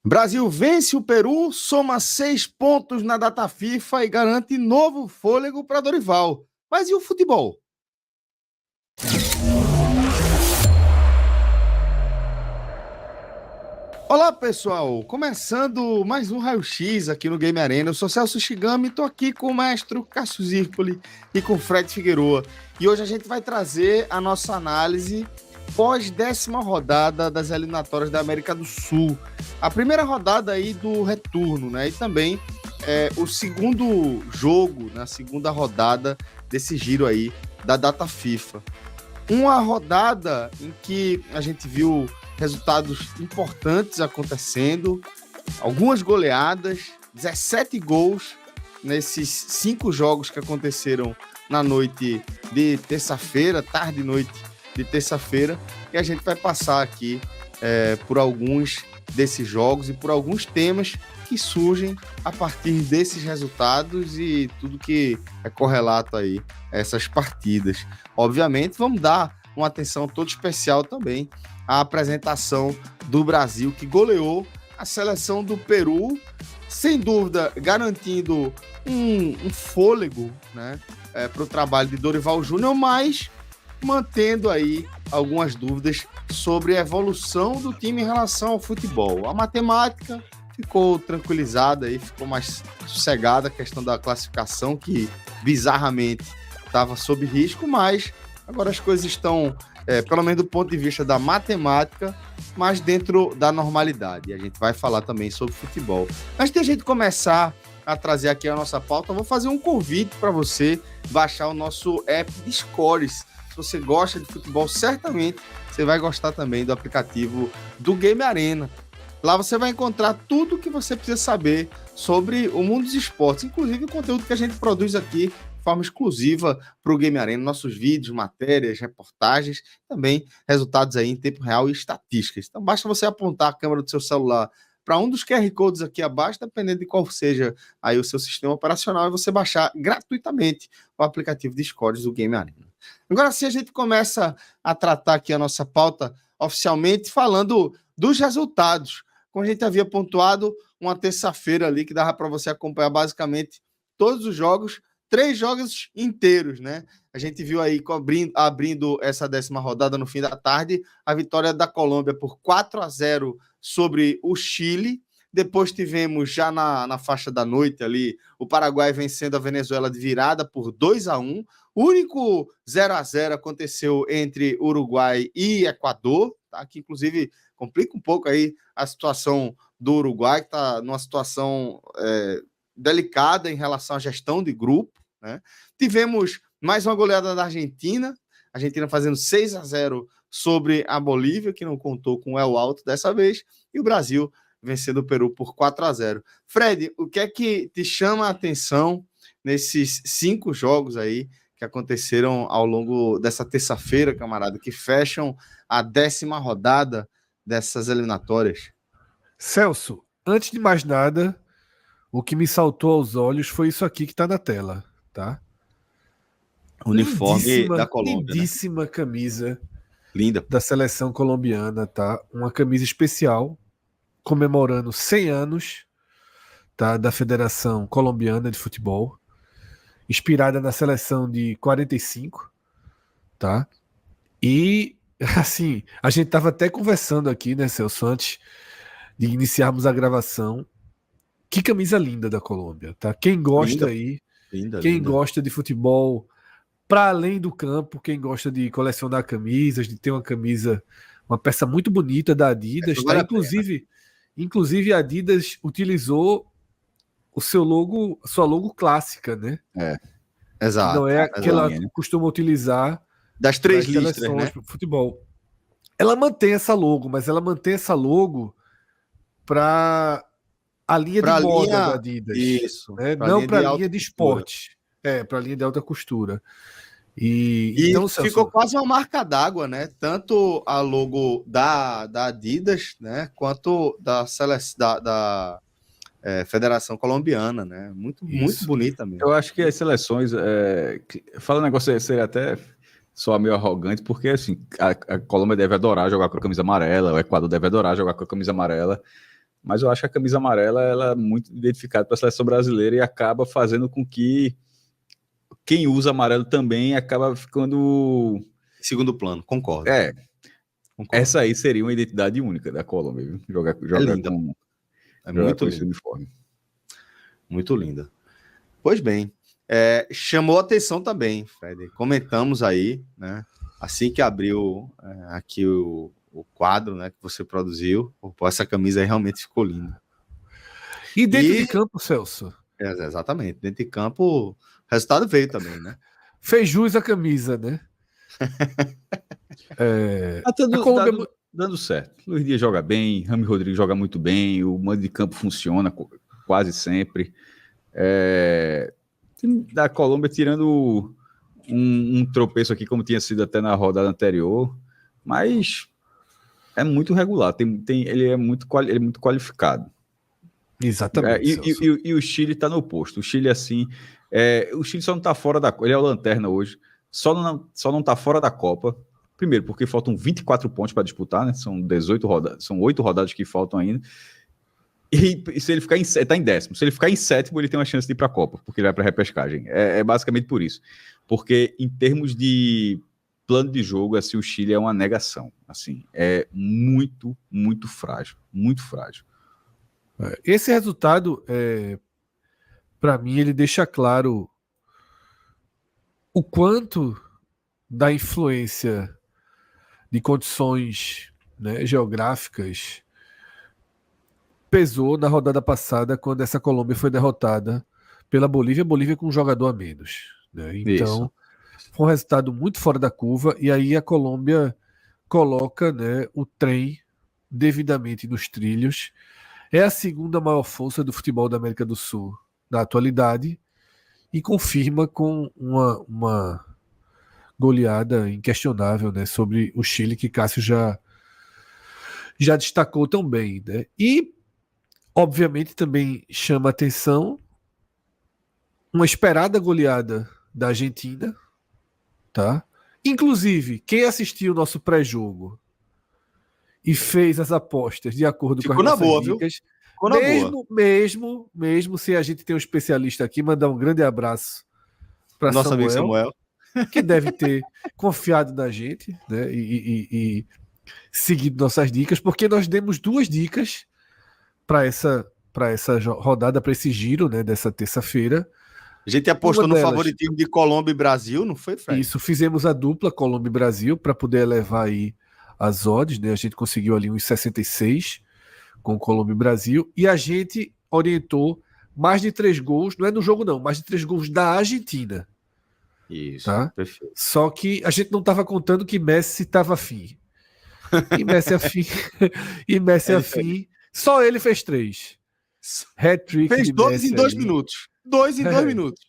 Brasil vence o Peru, soma 6 pontos na data FIFA e garante novo fôlego para Dorival. Mas e o futebol? Olá, pessoal! Começando mais um Raio X aqui no Game Arena. Eu sou Celso Shigami, estou aqui com o mestre Cássio Zirpoli e com o Fred Figueroa. E hoje a gente vai trazer a nossa análise pós-10ª rodada das eliminatórias da América do Sul. A primeira rodada aí do retorno, né? E também o segundo jogo, na segunda rodada desse giro aí da data FIFA. Uma rodada em que a gente viu resultados importantes acontecendo, algumas goleadas, 17 gols nesses 5 jogos que aconteceram na noite de terça-feira, tarde e noite de terça-feira, e a gente vai passar aqui por alguns desses jogos e por alguns temas que surgem a partir desses resultados e tudo que é correlato aí a essas partidas. Obviamente, vamos dar uma atenção toda especial também à apresentação do Brasil, que goleou a seleção do Peru, sem dúvida garantindo um fôlego, né, para o trabalho de Dorival Júnior, mas mantendo aí algumas dúvidas sobre a evolução do time em relação ao futebol. A matemática ficou tranquilizada, aí, ficou mais sossegada a questão da classificação, que bizarramente estava sob risco, mas agora as coisas estão, pelo menos do ponto de vista da matemática, mais dentro da normalidade. E a gente vai falar também sobre futebol. Antes de a gente começar a trazer aqui a nossa pauta, eu vou fazer um convite para você baixar o nosso app de Scores. Se você gosta de futebol, certamente você vai gostar também do aplicativo do Game Arena. Lá você vai encontrar tudo o que você precisa saber sobre o mundo dos esportes, inclusive o conteúdo que a gente produz aqui de forma exclusiva para o Game Arena, nossos vídeos, matérias, reportagens, também resultados aí em tempo real e estatísticas. Então basta você apontar a câmera do seu celular para um dos QR Codes aqui abaixo, dependendo de qual seja aí o seu sistema operacional, e você baixar gratuitamente o aplicativo de scores do Game Arena. Agora sim, a gente começa a tratar aqui a nossa pauta oficialmente falando dos resultados. Como a gente havia pontuado, uma terça-feira ali que dava para você acompanhar basicamente todos os jogos, 3 jogos inteiros, né? A gente viu aí, abrindo essa 10ª rodada no fim da tarde, a vitória da Colômbia por 4-0 sobre o Chile. Depois tivemos, já na faixa da noite ali, o Paraguai vencendo a Venezuela de virada por 2-1. O único 0-0 aconteceu entre Uruguai e Equador, tá? Que inclusive complica um pouco aí a situação do Uruguai, que está numa situação delicada em relação à gestão de grupo, né? Tivemos mais uma goleada da Argentina, a Argentina fazendo 6-0 sobre a Bolívia, que não contou com o El Alto dessa vez, e o Brasil vencendo o Peru por 4-0. Fred, o que é que te chama a atenção nesses 5 jogos aí que aconteceram ao longo dessa terça-feira, camarada, que fecham a 10ª rodada dessas eliminatórias? Celso, antes de mais nada, o que me saltou aos olhos foi isso aqui que está na tela, tá? Uniforme da Colômbia, lindíssima, né? Camisa linda da seleção colombiana, tá? Uma camisa especial comemorando 100 anos, tá? Da Federação Colombiana de Futebol, inspirada na seleção de 45, tá? E assim, a gente tava até conversando aqui, né, Celso, antes de iniciarmos a gravação. Que camisa linda da Colômbia, tá? Quem gosta quem gosta de futebol para além do campo, quem gosta de colecionar camisas, de ter uma peça muito bonita da Adidas, tá? Inclusive a Adidas utilizou o seu logo, sua logo clássica, né? Exato. Que não é que ela costuma utilizar das 3 listras, né? Pro futebol. Ela mantém essa logo, mas ela mantém essa logo para a linha de moda da Adidas. Isso. Né? Não para a linha de esporte. Para a linha de alta costura. E então, ficou quase uma marca d'água, né? Tanto a logo da Adidas, né? Quanto da Federação Colombiana, né? Muito bonita mesmo. Eu acho que as seleções... fala um negócio, seria até só meio arrogante, porque assim, a Colômbia deve adorar jogar com a camisa amarela, o Equador deve adorar jogar com a camisa amarela. mas eu acho que a camisa amarela ela é muito identificada para a seleção brasileira e acaba fazendo com que quem usa amarelo também acaba ficando... Segundo plano, concordo. Concordo. Essa aí seria uma identidade única da Colômbia, viu? Jogar linda. com, É jogar muito com esse linda. uniforme. Muito linda. Pois bem, chamou atenção também, Fred. Comentamos aí, né? Assim que abriu aqui o quadro, né, que você produziu, essa camisa aí realmente ficou linda. E dentro de campo, Celso? Exatamente. Dentro de campo, o resultado veio também, né? Fez jus a camisa, né? Tá dando certo. Luiz Dias joga bem, Rami Rodrigues joga muito bem, o mando de campo funciona quase sempre. Time da Colômbia tirando um tropeço aqui, como tinha sido até na rodada anterior, mas é muito regular. Ele é muito qualificado. Exatamente. E o Chile está no oposto. O Chile, assim, o Chile só não está fora da Copa. Ele é o lanterna hoje, só não está fora da Copa. Primeiro, porque faltam 24 pontos para disputar, né? São 18 rodadas, são 8 rodadas que faltam ainda. E se ele ficar tá em 10º. Se ele ficar em 7º, ele tem uma chance de ir para a Copa, porque ele vai para a repescagem. É basicamente por isso. Porque em termos de plano de jogo, assim, o Chile é uma negação. Assim, é muito, muito frágil. Muito frágil. Esse resultado, para mim, ele deixa claro o quanto da influência de condições, né, geográficas pesou na rodada passada, quando essa Colômbia foi derrotada pela Bolívia com um jogador a menos, né? Então, foi um resultado muito fora da curva, e aí a Colômbia coloca, né, o trem devidamente nos trilhos. É a segunda maior força do futebol da América do Sul na atualidade e confirma com uma goleada inquestionável, né, sobre o Chile, que Cássio já destacou tão bem, né? E, obviamente, também chama atenção uma esperada goleada da Argentina, tá? Inclusive, quem assistiu o nosso pré-jogo e fez as apostas de acordo com as nossas dicas, mesmo se a gente tem um especialista aqui, mandar um grande abraço para nosso amigo Samuel, que deve ter confiado na gente, né, e seguido nossas dicas, porque nós demos 2 dicas para essa rodada, para esse giro, né, dessa terça-feira. A gente apostou no favoritismo de Colômbia e Brasil, não foi, Fred? Isso, fizemos a dupla Colômbia e Brasil para poder elevar aí as odds, né? A gente conseguiu ali uns 66 com Colômbia e Brasil, e a gente orientou mais de 3 gols, não é no jogo não, mais de 3 gols da Argentina. Isso, tá? Perfeito. Só que a gente não estava contando que Messi estava afim. E Messi afim, só ele fez 3. Hat-trick fez de 2 Messi em 2 ali. minutos. 2 em 2 minutos.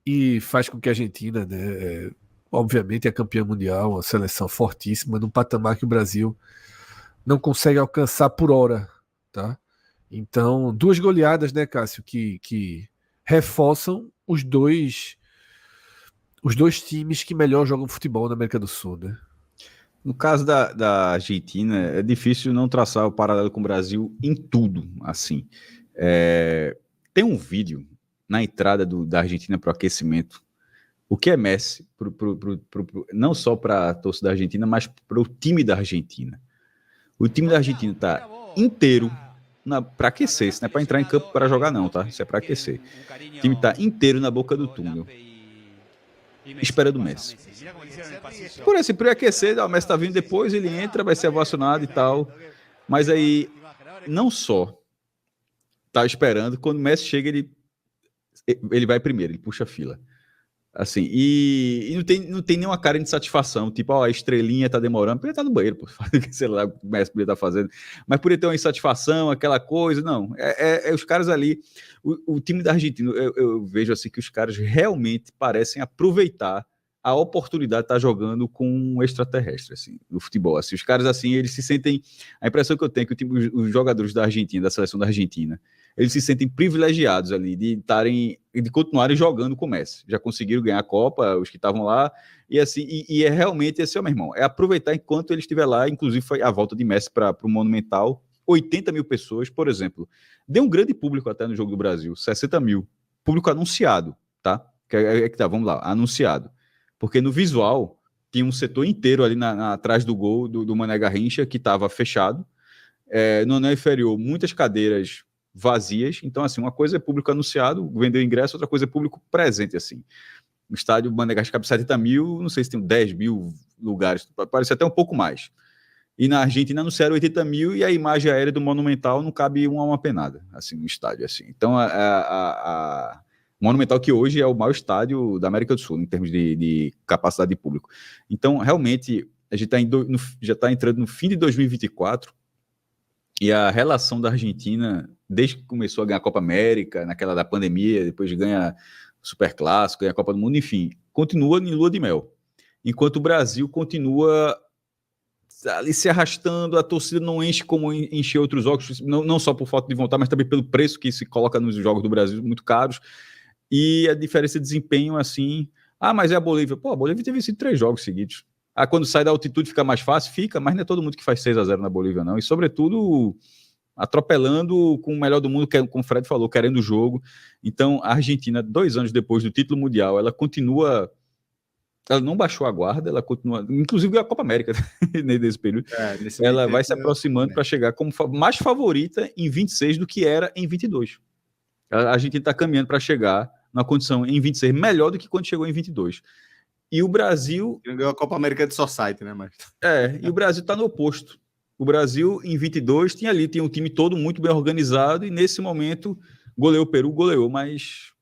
E faz com que a Argentina, né, obviamente é campeã mundial, uma seleção fortíssima, num patamar que o Brasil não consegue alcançar por hora, tá? Então, 2 goleadas, né, Cássio, que reforçam os dois times que melhor jogam futebol na América do Sul, né? No caso da Argentina, é difícil não traçar o paralelo com o Brasil em tudo, assim. Tem um vídeo na entrada da Argentina para o aquecimento. O que é Messi, não só para a torcida da Argentina, mas para o time da Argentina. O time da Argentina está inteiro para aquecer, isso não é para entrar em campo para jogar não, tá? Isso é para aquecer. O time está inteiro na boca do túnel, esperando o Messi. Por aquecer, o Messi tá vindo depois, ele entra, vai ser ovacionado e tal. Mas aí, não só tá esperando, quando o Messi chega, ele vai primeiro, ele puxa a fila. Assim, e não tem nenhuma cara de satisfação, tipo, a estrelinha tá demorando, porque ele tá no banheiro, pô, sei lá o que o Messi podia estar fazendo, mas podia ter uma insatisfação, aquela coisa, não, os caras ali, o time da Argentina, eu vejo assim que os caras realmente parecem aproveitar a oportunidade de estar jogando com um extraterrestre, assim, no futebol, assim, os caras, assim, eles se sentem, a impressão que eu tenho é que os jogadores da Argentina, da seleção da Argentina, eles se sentem privilegiados ali de continuarem jogando com o Messi. Já conseguiram ganhar a Copa, os que estavam lá, e assim, e é realmente esse, meu irmão, é aproveitar enquanto ele estiver lá, inclusive foi a volta de Messi para o Monumental, 80 mil pessoas, por exemplo. Deu um grande público até no Jogo do Brasil, 60 mil. Público anunciado, tá? Tá, vamos lá, anunciado. Porque no visual tinha um setor inteiro ali atrás do gol do Mané Garrincha que estava fechado. No anel inferior, muitas cadeiras vazias. Então, assim, uma coisa é público anunciado, vendeu ingresso, outra coisa é público presente, assim. O estádio Mané Garrincha cabe 70 mil, não sei se tem 10 mil lugares, parece até um pouco mais. E na Argentina anunciaram 80 mil e a imagem aérea do Monumental não cabe uma penada, assim, no estádio, assim. Então, o Monumental, que hoje é o maior estádio da América do Sul, em termos de capacidade de público. Então, realmente, a gente já está entrando no fim de 2024 e a relação da Argentina, desde que começou a ganhar a Copa América, naquela da pandemia, depois ganha o Superclássico, ganha a Copa do Mundo, enfim, continua em lua de mel. Enquanto o Brasil continua ali se arrastando, a torcida não enche como enche outros jogos, não só por falta de vontade, mas também pelo preço que se coloca nos jogos do Brasil, muito caros, e a diferença de desempenho, assim, mas é a Bolívia. Pô, a Bolívia teve vencido 3 jogos seguidos. Quando sai da altitude fica mais fácil? Fica, mas não é todo mundo que faz 6-0 na Bolívia, não, e sobretudo atropelando com o melhor do mundo, como o Fred falou, querendo o jogo. Então, a Argentina, 2 anos depois do título mundial, ela não baixou a guarda, ela continua, inclusive a Copa América nesse período, ela vai se aproximando para chegar como mais favorita em 26 do que era em 22. A gente está caminhando para chegar na condição em 26 melhor do que quando chegou em 22. E o Brasil... Ganhou a Copa América de Society, né, mas... E o Brasil está no oposto. O Brasil, em 22, tinha um time todo muito bem organizado e nesse momento goleou o Peru, mas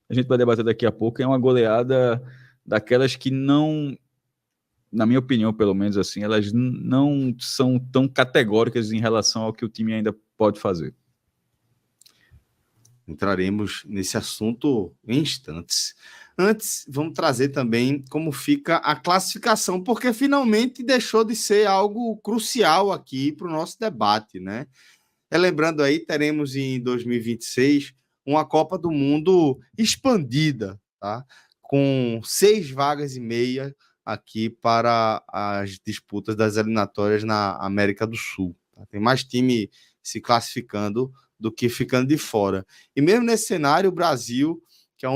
a gente vai debater daqui a pouco, é uma goleada daquelas que não, na minha opinião, pelo menos assim, elas não são tão categóricas em relação ao que o time ainda pode fazer. Entraremos nesse assunto em instantes. Antes, vamos trazer também como fica a classificação, porque finalmente deixou de ser algo crucial aqui para o nosso debate, né? Lembrando aí, teremos em 2026 uma Copa do Mundo expandida, tá? Com 6 vagas e meia aqui para as disputas das eliminatórias na América do Sul. Tá? Tem mais time se classificando do que ficando de fora. E mesmo nesse cenário, o Brasil, que é a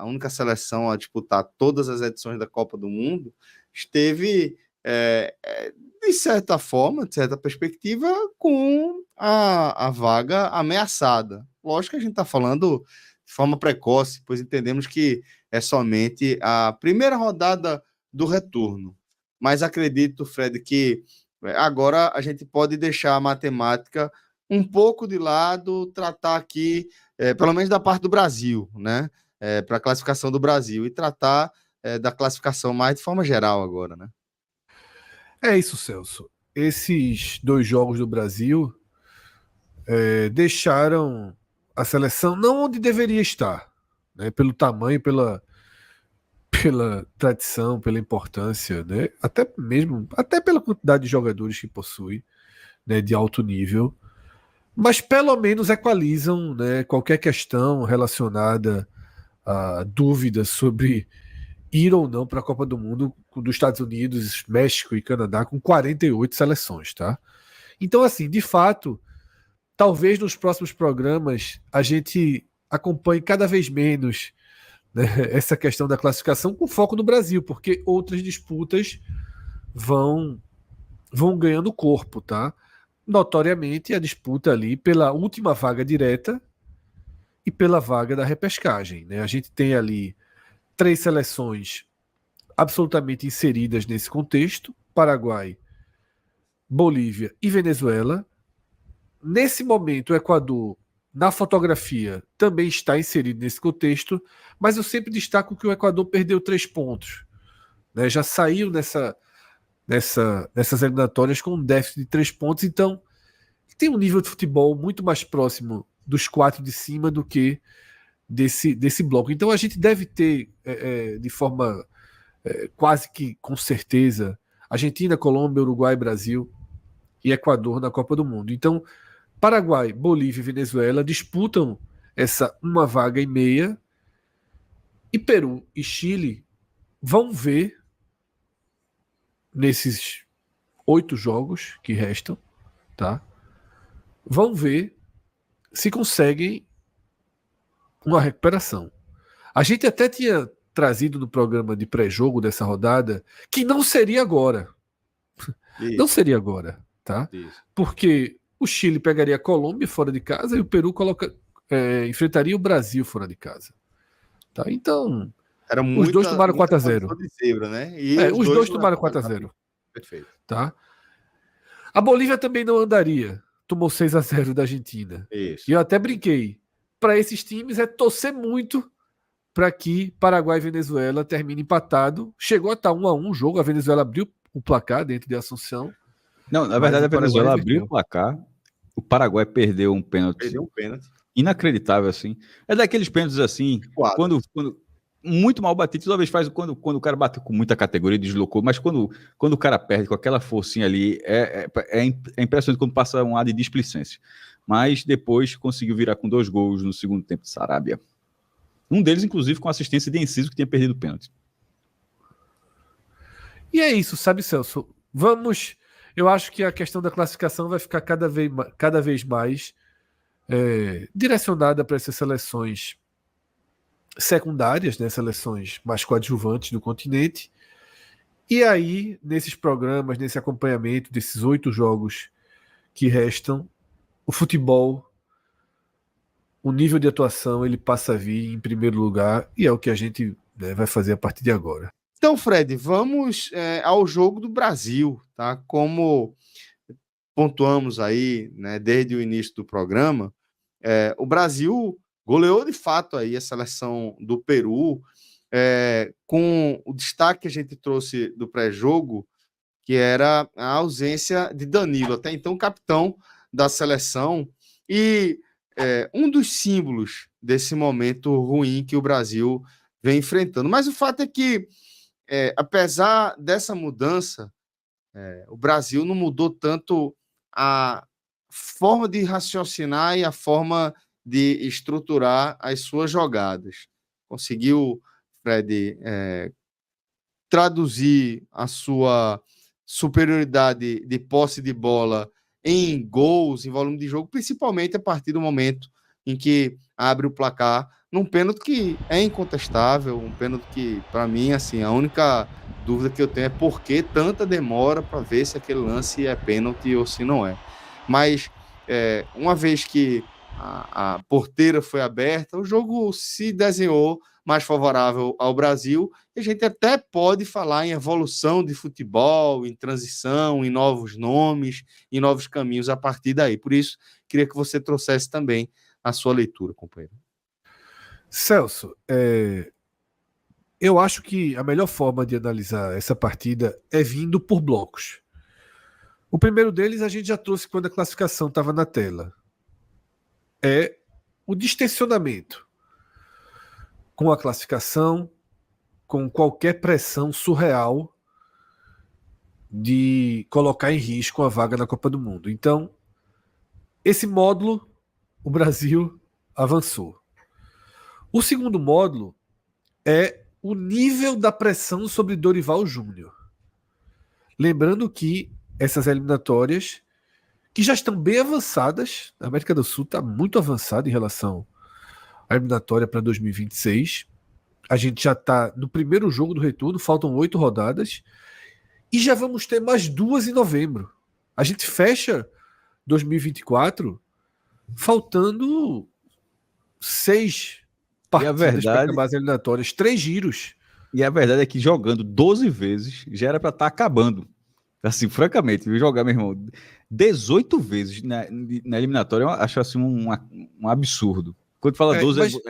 única seleção a disputar todas as edições da Copa do Mundo, esteve, de certa forma, de certa perspectiva, com a vaga ameaçada. Lógico que a gente está falando de forma precoce, pois entendemos que é somente a primeira rodada do retorno. Mas acredito, Fred, que agora a gente pode deixar a matemática um pouco de lado, tratar aqui, pelo menos da parte do Brasil, né? Para a classificação do Brasil, e tratar da classificação mais de forma geral agora, né? É isso, Celso. Esses 2 jogos do Brasil deixaram a seleção não onde deveria estar, né? Pelo tamanho, pela tradição, pela importância, né? Até pela quantidade de jogadores que possui, né? De alto nível. Mas pelo menos equalizam, né, qualquer questão relacionada a dúvidas sobre ir ou não para a Copa do Mundo dos Estados Unidos, México e Canadá com 48 seleções, tá? Então, assim, de fato, talvez nos próximos programas a gente acompanhe cada vez menos, né, essa questão da classificação com foco no Brasil, porque outras disputas vão ganhando corpo, tá? Notoriamente a disputa ali pela última vaga direta e pela vaga da repescagem, né? A gente tem ali 3 seleções absolutamente inseridas nesse contexto: Paraguai, Bolívia e Venezuela. Nesse momento, o Equador, na fotografia, também está inserido nesse contexto, mas eu sempre destaco que o Equador perdeu 3 pontos, né? Já saiu nessas eliminatórias com um déficit de 3 pontos, então tem um nível de futebol muito mais próximo dos 4 de cima do que desse bloco. Então a gente deve ter, de forma quase que com certeza, Argentina, Colômbia, Uruguai, Brasil e Equador na Copa do Mundo. Então Paraguai, Bolívia e Venezuela disputam essa uma vaga e meia, e Peru e Chile vão ver nesses 8 jogos que restam, tá? vão ver se conseguem uma recuperação. A gente até tinha trazido no programa de pré-jogo dessa rodada que não seria agora. Isso, Não seria agora, tá? isso. Porque o Chile pegaria a Colômbia fora de casa e o Peru enfrentaria o Brasil fora de casa. Tá? Então, Era os dois tomaram muita 4-0. condição de zebra, né? E Os dois tomaram levaram. 4-0. Perfeito. Tá? A Bolívia também não andaria. Tomou 6-0 da Argentina. Isso. E eu até brinquei. Para esses times é torcer muito para que Paraguai e Venezuela termine empatado. Chegou a estar 1-1 o jogo. A Venezuela abriu o placar dentro de Assunção. Não, na verdade, a Venezuela abriu o placar. O Paraguai perdeu um pênalti. Perdeu um pênalti. Inacreditável, assim. É daqueles pênaltis assim, quando muito mal batido, toda vez faz quando o cara bateu com muita categoria, deslocou, mas quando o cara perde com aquela forcinha ali, é impressionante quando passa um ar de displicência. Mas depois conseguiu virar com 2 gols no segundo tempo de Sarabia. Um deles, inclusive, com assistência de Enciso, que tinha perdido o pênalti. E é isso, sabe, Celso? Eu acho que a questão da classificação vai ficar cada vez mais direcionada para essas seleções secundárias, né, seleções mais coadjuvantes do continente. E aí, nesses programas, nesse acompanhamento desses 8 jogos que restam, o futebol, o nível de atuação, ele passa a vir em primeiro lugar, e é o que a gente, né, vai fazer a partir de agora. Então, Fred, vamos ao jogo do Brasil, tá? Como pontuamos aí, né, desde o início do programa, o Brasil goleou de fato aí a seleção do Peru, com o destaque que a gente trouxe do pré-jogo, que era a ausência de Danilo, até então capitão da seleção, e um dos símbolos desse momento ruim que o Brasil vem enfrentando. Mas o fato é que, apesar dessa mudança, o Brasil não mudou tanto a forma de raciocinar e a forma de estruturar as suas jogadas. Conseguiu, Fred, traduzir a sua superioridade de posse de bola em gols, em volume de jogo, principalmente a partir do momento em que abre o placar num pênalti que é incontestável, um pênalti que, para mim, assim, a única dúvida que eu tenho é por que tanta demora para ver se aquele lance é pênalti ou se não é. Mas, uma vez que a porteira foi aberta, o jogo se desenhou mais favorável ao Brasil, e a gente até pode falar em evolução de futebol, em transição, em novos nomes, em novos caminhos a partir daí. Por isso, queria que você trouxesse também a sua leitura, companheiro. Celso, eu acho que a melhor forma de analisar essa partida é vindo por blocos. O primeiro deles a gente já trouxe quando a classificação estava na tela. É o distensionamento com a classificação, com qualquer pressão surreal de colocar em risco a vaga na Copa do Mundo. Então, esse módulo, o Brasil avançou. O segundo módulo é o nível da pressão sobre Dorival Júnior. Lembrando que essas eliminatórias, que já estão bem avançadas, a América do Sul está muito avançada em relação à eliminatória para 2026. A gente já está no primeiro jogo do retorno, faltam 8 rodadas, e já vamos ter mais 2 em novembro. A gente fecha 2024 faltando 6 partidas para acabar as eliminatórias, 3 giros. E a verdade é que jogando 12 vezes já era para estar acabando. Assim, francamente, jogar, meu irmão, 18 vezes na eliminatória, eu acho assim um absurdo. Quando fala 12,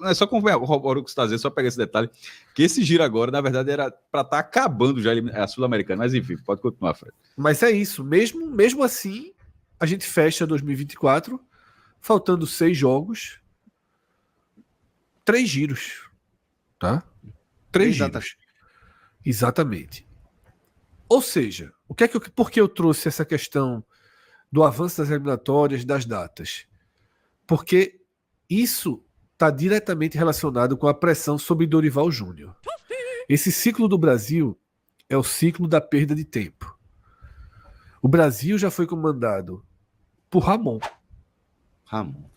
não é só corroborar o que você está dizendo, só pegar esse detalhe, que esse giro agora, na verdade, era para estar acabando já a Sul-Americana. Mas enfim, pode continuar, Fred. Mas é isso, mesmo assim, a gente fecha 2024, faltando 6 jogos, 3 giros, tá? 3 giros. Exatamente. Ou seja, por que eu trouxe essa questão do avanço das eliminatórias, das datas? Porque isso está diretamente relacionado com a pressão sobre Dorival Júnior. Esse ciclo do Brasil é o ciclo da perda de tempo. O Brasil já foi comandado por Ramon. Ramon.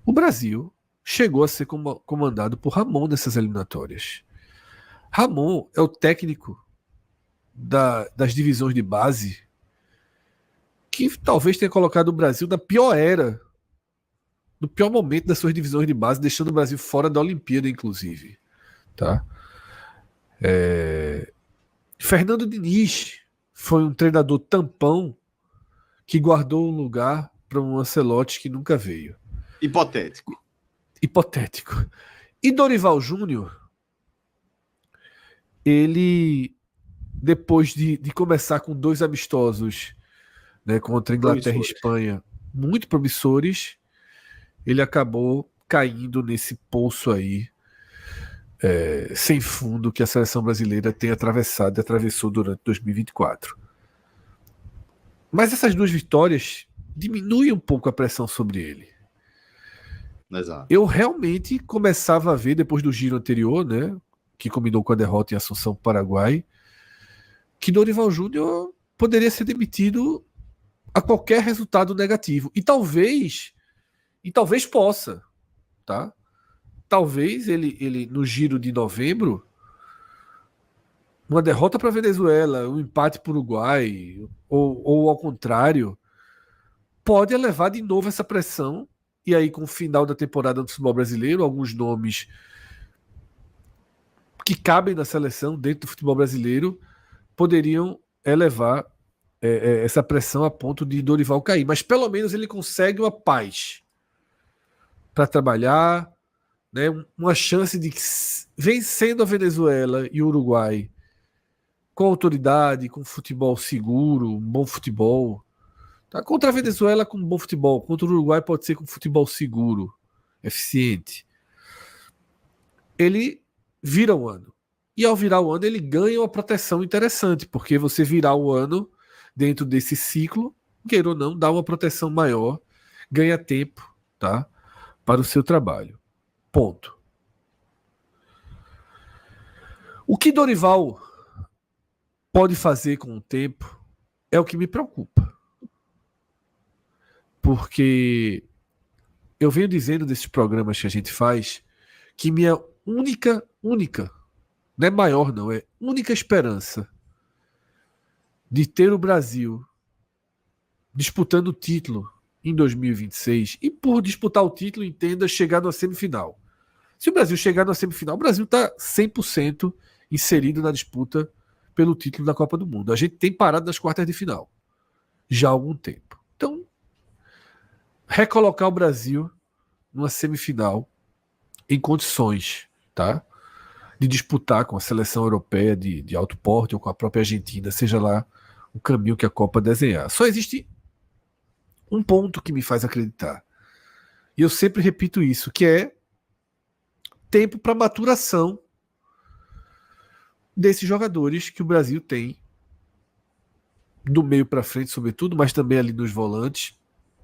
O Brasil chegou a ser comandado por Ramon nessas eliminatórias. Ramon é o técnico das divisões de base que talvez tenha colocado o Brasil na pior era, no pior momento das suas divisões de base, deixando o Brasil fora da Olimpíada, inclusive. Tá? Fernando Diniz foi um treinador tampão que guardou um lugar para um Ancelotti que nunca veio. Hipotético. E Dorival Júnior, ele, depois de começar com 2 amistosos, né, contra Inglaterra e Espanha, muito promissores, ele acabou caindo nesse poço aí, sem fundo, que a seleção brasileira tem atravessado e atravessou durante 2024. Mas essas 2 vitórias diminuem um pouco a pressão sobre ele. Exato. Eu realmente começava a ver, depois do giro anterior, né, que combinou com a derrota em Assunção, Paraguai, que Dorival Júnior poderia ser demitido a qualquer resultado negativo. E talvez possa, tá? Talvez ele no giro de novembro, uma derrota para a Venezuela, um empate para o Uruguai, ou ao contrário, pode elevar de novo essa pressão. E aí, com o final da temporada do futebol brasileiro, alguns nomes que cabem na seleção dentro do futebol brasileiro poderiam elevar essa pressão a ponto de Dorival cair. Mas pelo menos ele consegue uma paz para trabalhar, né, uma chance de vencendo a Venezuela e o Uruguai com autoridade, com futebol seguro, um bom futebol. Tá? Contra a Venezuela com bom futebol, contra o Uruguai pode ser com futebol seguro, eficiente. Ele vira o ano. E ao virar o ano, ele ganha uma proteção interessante, porque você virar o ano dentro desse ciclo, queira ou não, dá uma proteção maior, ganha tempo, tá, para o seu trabalho. Ponto. O que Dorival pode fazer com o tempo é o que me preocupa. Porque eu venho dizendo desses programas que a gente faz que minha única, não é maior não, é única esperança de ter o Brasil disputando o título em 2026, e por disputar o título, entenda, chegar na semifinal. Se o Brasil chegar na semifinal, o Brasil está 100% inserido na disputa pelo título da Copa do Mundo. A gente tem parado nas quartas de final já há algum tempo. Então, recolocar o Brasil numa semifinal em condições, tá, de disputar com a seleção europeia de alto porte ou com a própria Argentina, seja lá o caminho que a Copa desenhar. Só existe um ponto que me faz acreditar. E eu sempre repito isso, que é tempo para maturação desses jogadores que o Brasil tem do meio para frente, sobretudo, mas também ali nos volantes.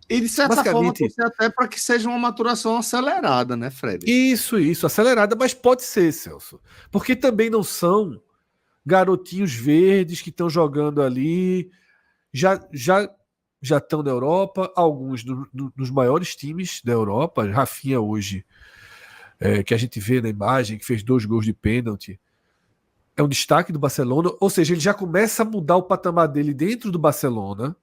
E de certa forma, até para que seja uma maturação acelerada, né, Fred? Isso, acelerada, mas pode ser, Celso. Porque também não são garotinhos verdes que estão jogando ali, já estão na Europa, alguns dos maiores times da Europa. Rafinha hoje, que a gente vê na imagem, que fez 2 gols de pênalti, é um destaque do Barcelona, ou seja, ele já começa a mudar o patamar dele dentro do Barcelona.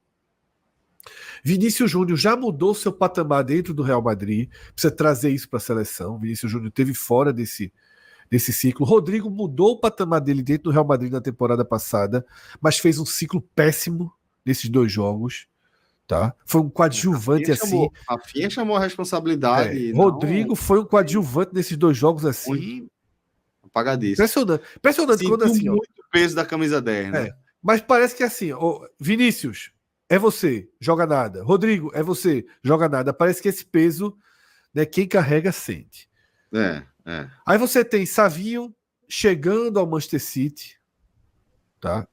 Vinícius Júnior já mudou seu patamar dentro do Real Madrid, precisa trazer isso para a seleção. Vinícius Júnior esteve fora desse ciclo. Rodrigo mudou o patamar dele dentro do Real Madrid na temporada passada, mas fez um ciclo péssimo nesses 2 jogos. Tá? Foi um coadjuvante assim. Rafinha chamou a responsabilidade. Rodrigo foi um coadjuvante nesses 2 jogos assim. Apagadíssimo. Impressionante quando assim. Muito peso da camisa 10, né? Mas parece que assim, Vinícius, é você, joga nada. Rodrigo, é você, joga nada. Parece que esse peso, né, quem carrega sente. Aí você tem Savinho chegando ao Manchester City, tá?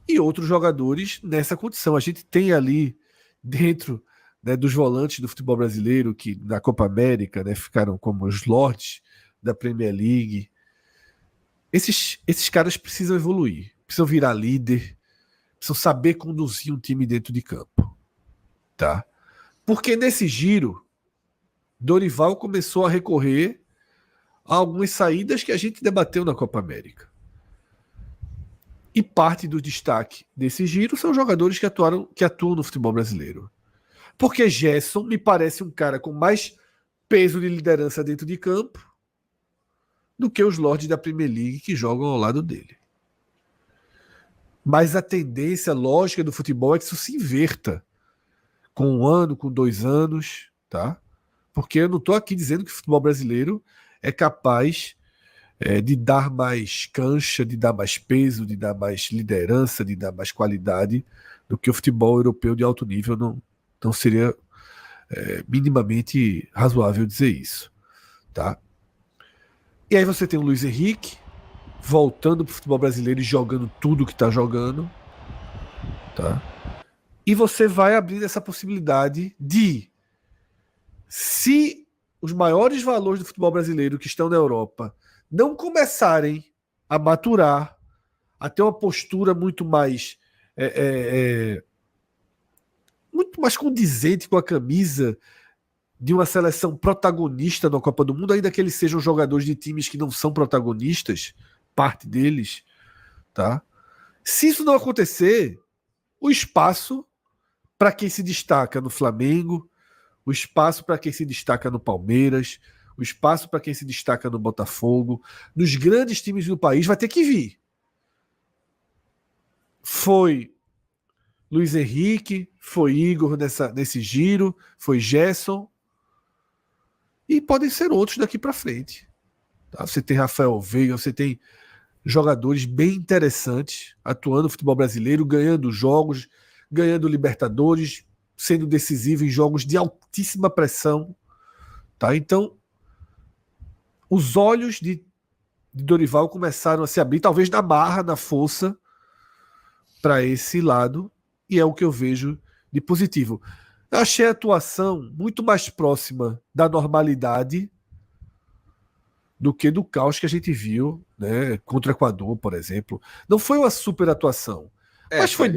E outros jogadores nessa condição. A gente tem ali dentro, né, dos volantes do futebol brasileiro que na Copa América, né, ficaram como os lords da Premier League. Esses caras precisam evoluir, precisam virar líder, precisam saber conduzir um time dentro de campo, tá? Porque nesse giro, Dorival começou a recorrer a algumas saídas que a gente debateu na Copa América. E parte do destaque desse giro são jogadores que atuam no futebol brasileiro. Porque Gerson me parece um cara com mais peso de liderança dentro de campo do que os lords da Premier League que jogam ao lado dele. Mas a tendência lógica do futebol é que isso se inverta com 1 ano, com 2 anos, tá? Porque eu não estou aqui dizendo que o futebol brasileiro é capaz de dar mais cancha, de dar mais peso, de dar mais liderança, de dar mais qualidade do que o futebol europeu de alto nível. Não seria minimamente razoável dizer isso, tá? E aí você tem o Luiz Henrique voltando para o futebol brasileiro e jogando tudo que está jogando, tá? E você vai abrir essa possibilidade de, se os maiores valores do futebol brasileiro que estão na Europa não começarem a maturar, a ter uma postura muito mais condizente com a camisa de uma seleção protagonista na Copa do Mundo, ainda que eles sejam jogadores de times que não são protagonistas, parte deles, tá? Se isso não acontecer, o espaço para quem se destaca no Flamengo, o espaço para quem se destaca no Palmeiras, o espaço para quem se destaca no Botafogo, nos grandes times do país, vai ter que vir. Foi Luiz Henrique, foi Igor nesse giro, foi Gerson, e podem ser outros daqui para frente. Tá? Você tem Rafael Veiga, você tem jogadores bem interessantes atuando no futebol brasileiro, ganhando jogos, ganhando Libertadores, sendo decisivo em jogos de altíssima pressão. Tá? Então, os olhos de Dorival começaram a se abrir, talvez na marra, na força, para esse lado, e é o que eu vejo de positivo. Eu achei a atuação muito mais próxima da normalidade do que do caos que a gente viu, né, contra o Equador, por exemplo. Não foi uma super atuação, mas foi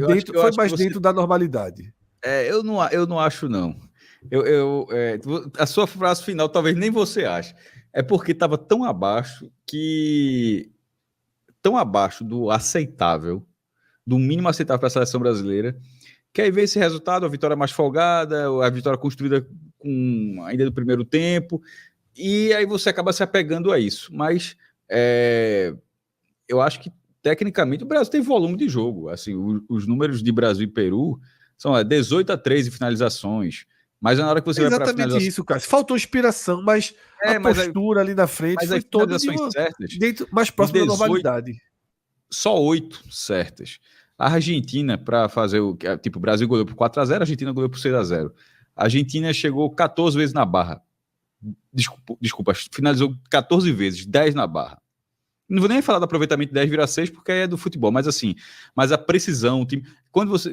mais dentro da normalidade. Eu não acho, não. A sua frase final talvez nem você ache. É porque estava tão abaixo do aceitável, do mínimo aceitável para a seleção brasileira, que aí veio esse resultado, a vitória mais folgada, a vitória construída ainda no primeiro tempo, e aí você acaba se apegando a isso. Mas eu acho que, tecnicamente, o Brasil tem volume de jogo. Assim, os números de Brasil e Peru são 18-13 finalizações, mas na hora que você vai para a finalização... Exatamente isso, cara. Faltou inspiração, mas postura ali na frente foi toda mais próxima da normalidade. Só 8 certas. A Argentina, para fazer o Brasil goleou por 4-0, a Argentina goleou por 6-0. A Argentina chegou 14 vezes na barra. Desculpa, finalizou 14 vezes, 10 na barra. Não vou nem falar do aproveitamento de 10,6 porque é do futebol, mas assim, a precisão,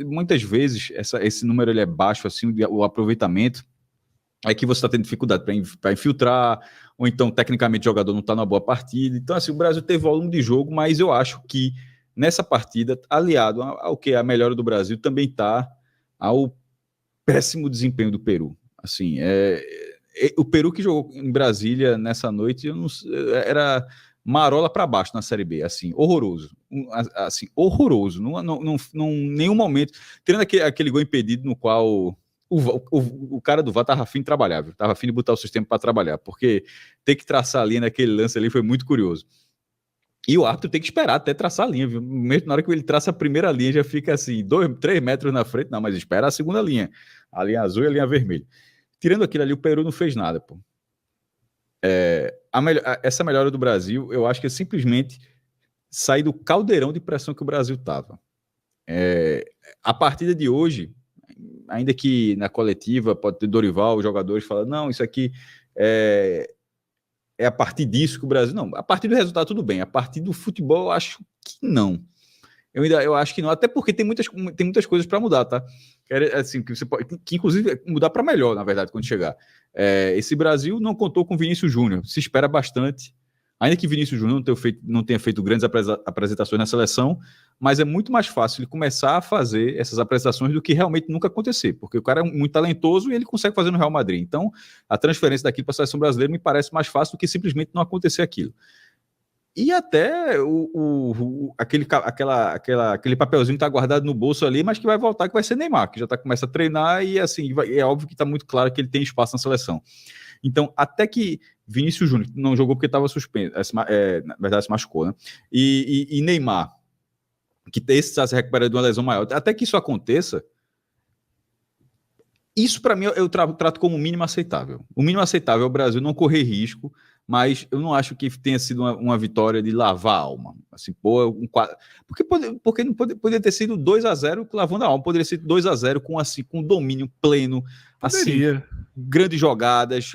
muitas vezes esse número ele é baixo, assim, o aproveitamento, é que você está tendo dificuldade para infiltrar, ou então, tecnicamente, o jogador não está numa boa partida. Então, assim, o Brasil teve volume de jogo, mas eu acho que nessa partida, aliado ao que a melhora do Brasil, também está ao péssimo desempenho do Peru. Assim, o Peru que jogou em Brasília nessa noite era marola para baixo na Série B, assim, horroroso. Assim, horroroso. Não, nenhum momento, tirando aquele gol impedido no qual o cara do VAR estava afim de trabalhar, estava afim de botar o sistema para trabalhar, porque ter que traçar a linha naquele lance ali foi muito curioso. E o árbitro tem que esperar até traçar a linha, viu? Mesmo na hora que ele traça a primeira linha, já fica assim, 3 metros na frente. Não, mas espera a segunda linha. A linha azul e a linha vermelha. Tirando aquilo ali, o Peru não fez nada, pô. Essa melhora do Brasil, eu acho que é simplesmente sair do caldeirão de pressão que o Brasil estava. A partida de hoje, ainda que na coletiva pode ter Dorival, os jogadores falando, não, isso aqui é a partir disso que o Brasil... Não, a partir do resultado tudo bem, a partir do futebol eu acho que não. Eu acho que não, até porque tem muitas coisas para mudar, tá? Assim, que você pode, que inclusive mudar para melhor, na verdade, quando chegar. Esse Brasil não contou com Vinícius Júnior, se espera bastante Ainda que Vinícius Júnior não tenha feito grandes apresentações na seleção, mas é muito mais fácil ele começar a fazer essas apresentações do que realmente nunca acontecer, porque o cara é muito talentoso e ele consegue fazer no Real Madrid. Então, a transferência daqui para a seleção brasileira me parece mais fácil do que simplesmente não acontecer aquilo. E até aquele papelzinho que está guardado no bolso ali, mas que vai voltar, que vai ser Neymar, que já começa a treinar e assim, é óbvio que está muito claro que ele tem espaço na seleção. Então, até que Vinícius Júnior não jogou porque estava suspenso, na verdade se machucou, né? E Neymar, que esse está se recuperando de uma lesão maior, até que isso aconteça, isso para mim eu trato como o mínimo aceitável. O mínimo aceitável é o Brasil não correr risco, mas eu não acho que tenha sido uma vitória de lavar a alma. Assim, porque não poderia ter sido 2-0 lavando a alma, poderia ser 2-0 com domínio pleno, Poderia. assim, grandes jogadas,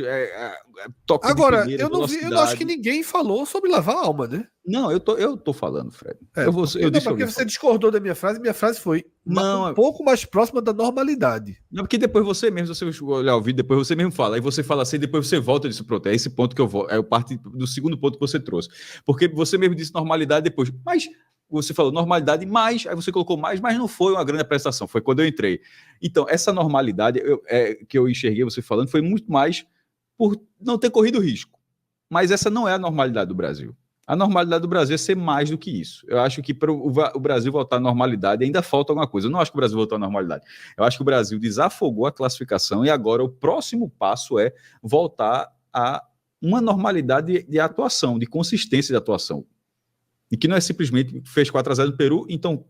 toque Agora, de primeira, eu não acho que ninguém falou sobre lavar a alma, né? Não, eu tô falando, Fred. Porque você discordou da minha frase foi um pouco mais próxima da normalidade. Não, porque depois você olhar o vídeo, depois você mesmo fala, aí você fala assim, depois você volta e diz, pronto, é esse ponto que eu vou, é o parte do segundo ponto que você trouxe. Porque você mesmo disse normalidade depois, mas você falou normalidade, mais, aí você colocou mais, mas não foi uma grande prestação, foi quando eu entrei. Então, essa normalidade que eu enxerguei você falando foi muito mais por não ter corrido risco. Mas essa não é a normalidade do Brasil. A normalidade do Brasil é ser mais do que isso. Eu acho que para o Brasil voltar à normalidade ainda falta alguma coisa. Eu não acho que o Brasil voltou à normalidade. Eu acho que o Brasil desafogou a classificação e agora o próximo passo é voltar a uma normalidade de atuação, de consistência de atuação. E que não é simplesmente fez 4-0 no Peru, então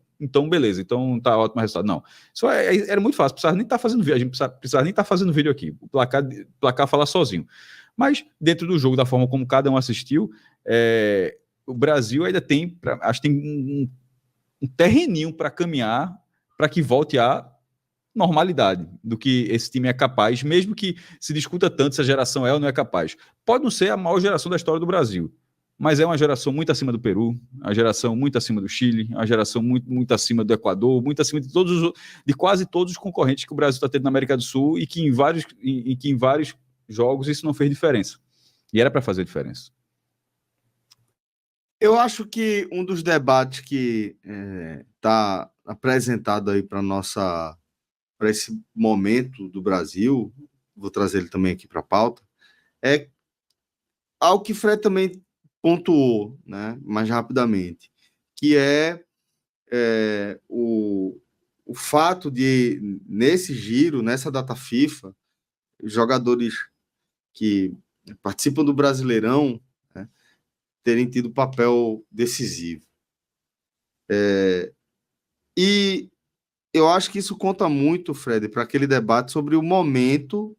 beleza, então tá ótimo o resultado. Não. Isso era muito fácil, precisava nem estar fazendo vídeo, a gente precisava nem estar fazendo vídeo aqui. O placar fala sozinho. Mas dentro do jogo, da forma como cada um assistiu, o Brasil ainda tem, acho que tem um terreninho para caminhar para que volte à normalidade do que esse time é capaz, mesmo que se discuta tanto se a geração é ou não é capaz. Pode não ser a maior geração da história do Brasil, mas é uma geração muito acima do Peru, uma geração muito acima do Chile, uma geração muito, muito acima do Equador, muito acima de quase todos os concorrentes que o Brasil está tendo na América do Sul e que em vários jogos isso não fez diferença. E era para fazer diferença. Eu acho que um dos debates que está apresentado aí para esse momento do Brasil, vou trazer ele também aqui para a pauta, é algo que Fred também pontuou, né, mais rapidamente, que o fato de, nesse giro, nessa data FIFA, jogadores que participam do Brasileirão, né, terem tido papel decisivo. E eu acho que isso conta muito, Fred, para aquele debate sobre o momento,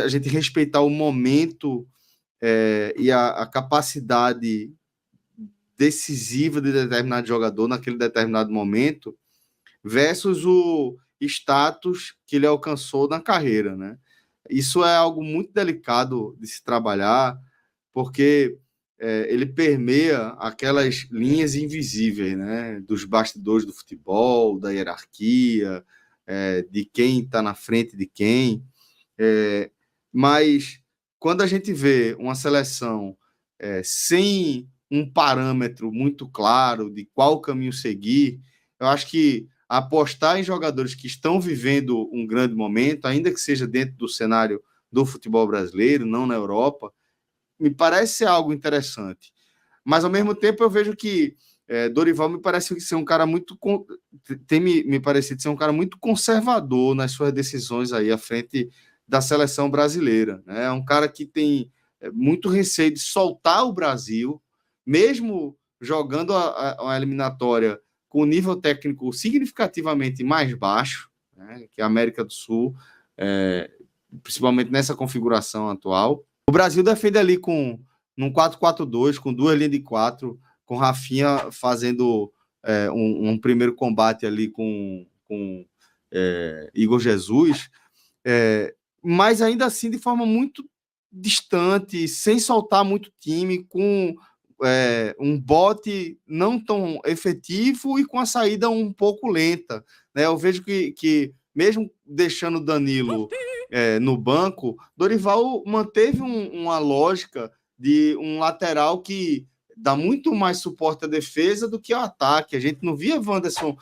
a gente respeitar o momento e a capacidade decisiva de determinado jogador naquele determinado momento versus o status que ele alcançou na carreira, né? Isso é algo muito delicado de se trabalhar, porque ele permeia aquelas linhas invisíveis, né? Dos bastidores do futebol, da hierarquia, de quem está na frente de quem. Mas quando a gente vê uma seleção sem um parâmetro muito claro de qual caminho seguir, eu acho que apostar em jogadores que estão vivendo um grande momento, ainda que seja dentro do cenário do futebol brasileiro, não na Europa, me parece ser algo interessante. Mas, ao mesmo tempo, eu vejo que Dorival me parece ser um cara muito... tem me parecido ser um cara muito conservador nas suas decisões aí à frente da seleção brasileira, né? É um cara que tem muito receio de soltar o Brasil, mesmo jogando a eliminatória com um nível técnico significativamente mais baixo, né, que a América do Sul, principalmente nessa configuração atual. O Brasil defende ali num 4-4-2, com duas linhas de 4, com Rafinha fazendo um primeiro combate ali com Igor Jesus, mas ainda assim de forma muito distante, sem soltar muito time, com um bote não tão efetivo e com a saída um pouco lenta, né? Eu vejo que mesmo deixando Danilo no banco, Dorival manteve uma lógica de um lateral que dá muito mais suporte à defesa do que ao ataque. A gente não via Wanderson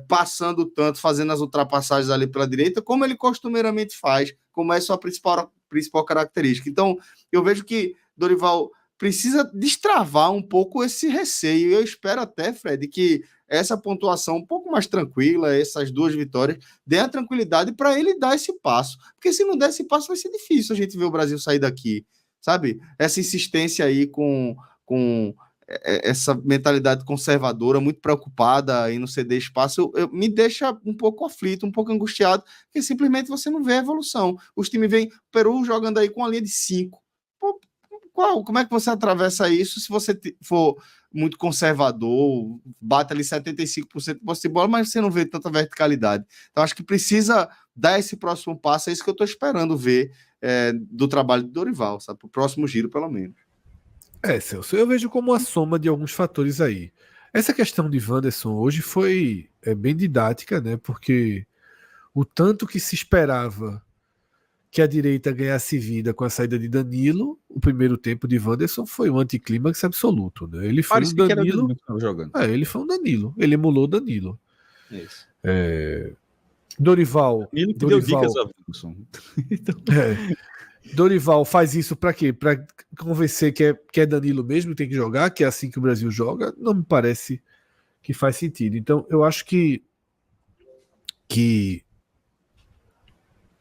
passando tanto, fazendo as ultrapassagens ali pela direita, como ele costumeiramente faz, como é sua principal característica. Então, eu vejo que Dorival precisa destravar um pouco esse receio. Eu espero até, Fred, que essa pontuação um pouco mais tranquila, essas 2 vitórias, dê a tranquilidade para ele dar esse passo. Porque se não der esse passo, vai ser difícil a gente ver o Brasil sair daqui, sabe? Essa insistência aí com essa mentalidade conservadora, muito preocupada em não ceder espaço, me deixa um pouco aflito, um pouco angustiado, porque simplesmente você não vê a evolução. Os times vêm, o Peru jogando aí com a linha de 5. Como é que você atravessa isso se você for muito conservador, bate ali 75% de posse de bola, mas você não vê tanta verticalidade? Então, acho que precisa dar esse próximo passo, é isso que eu estou esperando ver do trabalho do Dorival, sabe? Para o próximo giro, pelo menos. Celso, eu vejo como a soma de alguns fatores aí. Essa questão de Wanderson hoje foi bem didática, né? Porque o tanto que se esperava que a direita ganhasse vida com a saída de Danilo, o primeiro tempo de Wanderson foi um anticlímax absoluto, né? Ele foi um Danilo, jogando. Ele foi um Danilo, ele emulou o Danilo. Isso. Dorival. Ele que deu dicas a Wanderson. Então... Dorival faz isso para quê? Para convencer que é Danilo mesmo, tem que jogar, que é assim que o Brasil joga? Não me parece que faz sentido. Então, eu acho que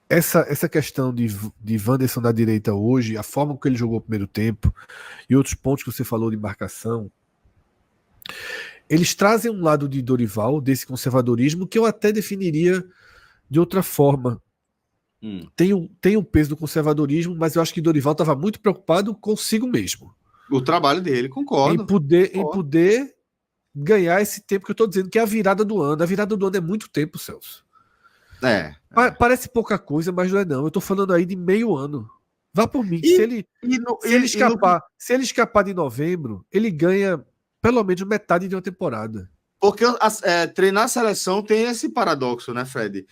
essa questão de Wanderson na direita hoje, a forma que ele jogou o primeiro tempo e outros pontos que você falou de marcação, eles trazem um lado de Dorival, desse conservadorismo, que eu até definiria de outra forma. Tem o peso do conservadorismo, mas eu acho que Dorival estava muito preocupado consigo mesmo. O trabalho dele, concordo. Em poder ganhar esse tempo que eu estou dizendo, que é a virada do ano. A virada do ano é muito tempo, Celso. Parece pouca coisa, mas não é não. Eu estou falando aí de meio ano. Vá por mim. Se ele escapar de novembro, ele ganha pelo menos metade de uma temporada. Porque treinar a seleção tem esse paradoxo, né, Fred?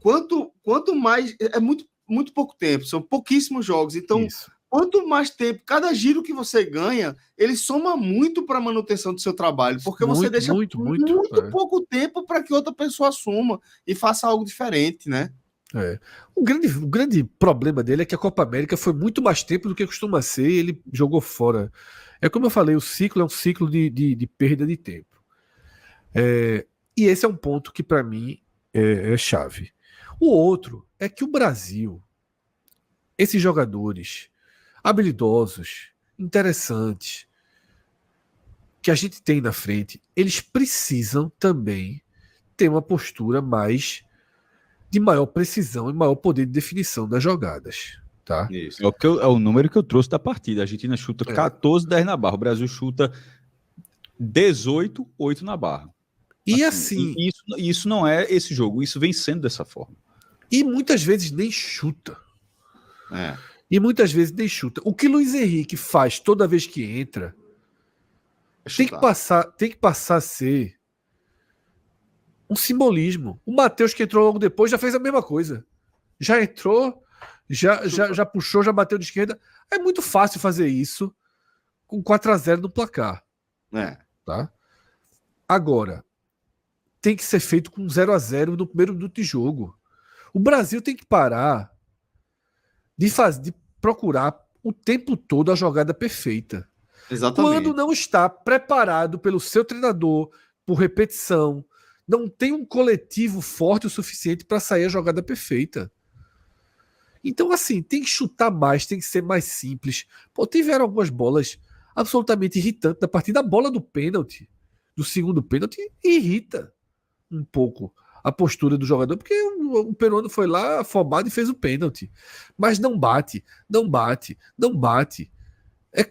Quanto mais... É muito, muito pouco tempo, são pouquíssimos jogos. Então, quanto mais tempo, cada giro que você ganha, ele soma muito para a manutenção do seu trabalho. Porque você deixa muito pouco tempo para que outra pessoa assuma e faça algo diferente, né? O grande problema dele é que a Copa América foi muito mais tempo do que costuma ser, e ele jogou fora. É como eu falei, o ciclo é um ciclo de perda de tempo. E esse é um ponto que para mim é chave. O outro é que o Brasil, esses jogadores habilidosos, interessantes, que a gente tem na frente, eles precisam também ter uma postura de maior precisão e maior poder de definição das jogadas. Tá? Isso. É o número que eu trouxe da partida. A Argentina chuta 14, 10 na barra. O Brasil chuta 18, 8 na barra. E assim... Isso não é esse jogo. Isso vem sendo dessa forma. E muitas vezes nem chuta. O que Luiz Henrique faz toda vez que entra tem que passar a ser um simbolismo. O Matheus, que entrou logo depois, já fez a mesma coisa. Já entrou, já puxou, já bateu de esquerda. É muito fácil fazer isso com 4-0 no placar. Tá? Agora, tem que ser feito com 0-0 no primeiro minuto de jogo. O Brasil tem que parar de procurar o tempo todo a jogada perfeita. Exatamente. Quando não está preparado pelo seu treinador, por repetição, não tem um coletivo forte o suficiente para sair a jogada perfeita. Então, assim, tem que chutar mais, tem que ser mais simples. Tiveram algumas bolas absolutamente irritantes da partida. A bola do pênalti, do segundo pênalti, irrita um pouco a postura do jogador, porque o peruano foi lá afobado e fez o pênalti. Mas não bate.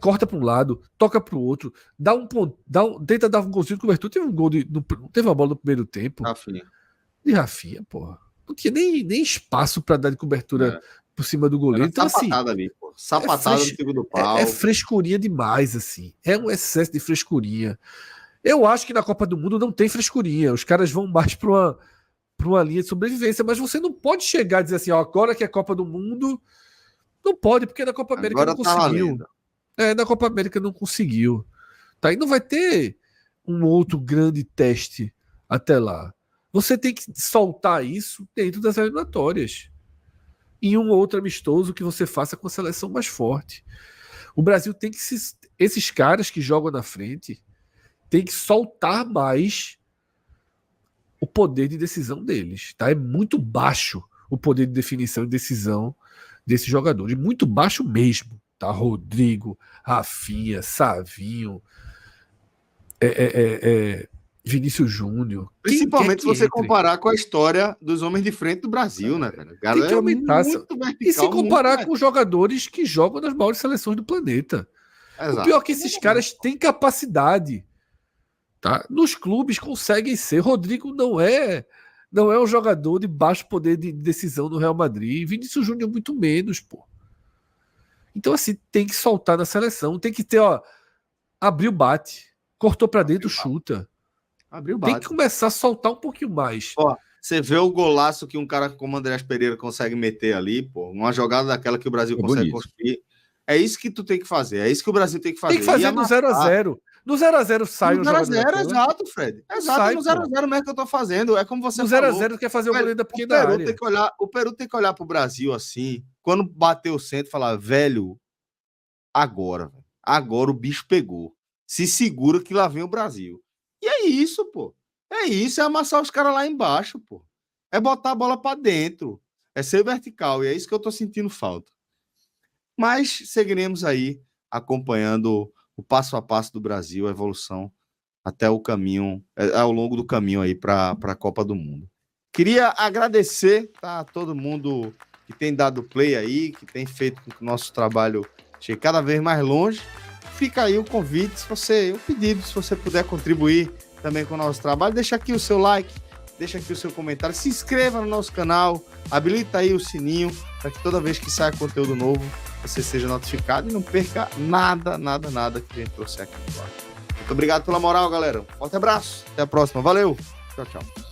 Corta para um lado, toca para o outro, tenta dar um golzinho de cobertura. Teve um gol teve uma bola no primeiro tempo. Rafinha, porra. Não tinha nem espaço para dar de cobertura por cima do goleiro. Então, sapatada ali, pô. Sapatada no segundo pau. É frescurinha demais, assim. É um excesso de frescurinha. Eu acho que na Copa do Mundo não tem frescurinha. Os caras vão mais para uma linha de sobrevivência, mas você não pode chegar e dizer assim, agora que é Copa do Mundo, Não pode, porque na Copa América Agora não tá conseguiu. valendo. Na Copa América não conseguiu. Tá? E não vai ter um outro grande teste até lá. Você tem que soltar isso dentro das eliminatórias. Em um ou outro amistoso que você faça com a seleção mais forte. O Brasil tem que esses caras que jogam na frente tem que soltar mais o poder de decisão deles. Tá? É muito baixo o poder de definição e decisão desses jogadores. Muito baixo mesmo. Tá? Rodrigo, Rafinha, Savinho, Vinícius Júnior. Principalmente se você entre? comparar com a história dos homens de frente do Brasil, né, velho? Tem que aumentar muito vertical, e se comparar muito com os jogadores que jogam nas maiores seleções do planeta. Exato. O pior é que esses caras têm capacidade. Tá? Nos clubes conseguem ser. Rodrigo não é um jogador de baixo poder de decisão no Real Madrid. Vinícius Júnior muito menos, pô. Então, assim, tem que soltar na seleção. Tem que ter, abriu, bate. Cortou pra dentro, chuta. Abriu o bate. Tem que começar a soltar um pouquinho mais. Ó, você vê o golaço que um cara como o Andrés Pereira consegue meter ali, pô. Uma jogada daquela que o Brasil consegue construir. É isso que tu tem que fazer. É isso que o Brasil tem que fazer. Tem que fazer no 0x0. No 0x0 sai no 0x0, exato, Fred. Exato, sai, no 0x0 mesmo que eu tô fazendo. É como você no falou. No 0x0 quer fazer o goleiro da pequena Peru área. o Peru tem que olhar pro Brasil assim, quando bater o centro, falar, velho, agora o bicho pegou. Se segura que lá vem o Brasil. E é isso, pô. É isso, é amassar os caras lá embaixo, pô. É botar a bola pra dentro. É ser vertical. E é isso que eu tô sentindo falta. Mas seguiremos aí acompanhando o passo a passo do Brasil, a evolução até o caminho, ao longo do caminho aí para a Copa do Mundo. Queria agradecer, tá, a todo mundo que tem dado play aí, que tem feito com que o nosso trabalho chegue cada vez mais longe. Fica aí o convite, o pedido, se você puder contribuir também com o nosso trabalho, deixa aqui o seu like, deixa aqui o seu comentário, se inscreva no nosso canal, habilita aí o sininho para que toda vez que saia conteúdo novo você seja notificado e não perca nada que a gente trouxe aqui. Muito obrigado pela moral, galera. Forte abraço. Até a próxima. Valeu. Tchau, tchau.